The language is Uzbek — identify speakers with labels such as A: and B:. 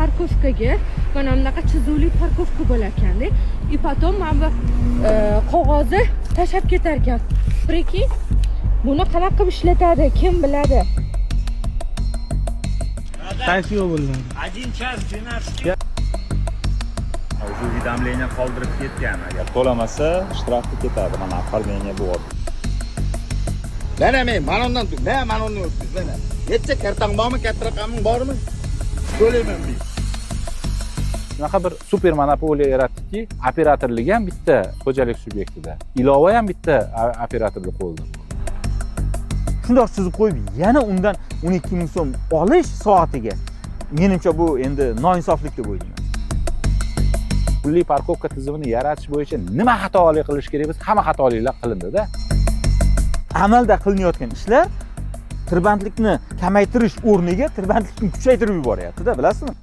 A: parkovkaga mana bunaqa chizuvli parkovka bo'lar ekanda. И потом mana bu qog'ozni tashab ketar ekan. Прикинь, buni qanaqa qilib ishlatadi, kim biladi?
B: Qaysi yo'l bo'lgan?
C: 1 час 12. O'zi уведомление qoldirib ketgan. Agar to'lamasa, shtrafga ketadi. Mana оформление bo'lyapti.
D: Mana men undan o'tib, mana. Necha kartang bormi, katta raqaming bormi? To'layman men.
E: Shunaqa bir super monopoliya yaratdiki, operatorlik ham bitta xo'jalik subyektida, ilova ham bitta operatorlik qo'lda.
B: Shundoq chizib qo'yib, yana undan 12 ming so'm olish soatiga. Menimcha bu endi noinsoflik deb o'ylayman.
E: Pulli parkovka tizimini yaratish bo'yicha nima xatolik qilish kerak bo'lsa, hamma xatoliklar qilindi-da.
B: Amalda qilinayotgan ishlar tirbandlikni kamaytirish o'rniga tirbandlikni kuchaytirib yuboryapti-da, bilasizmi?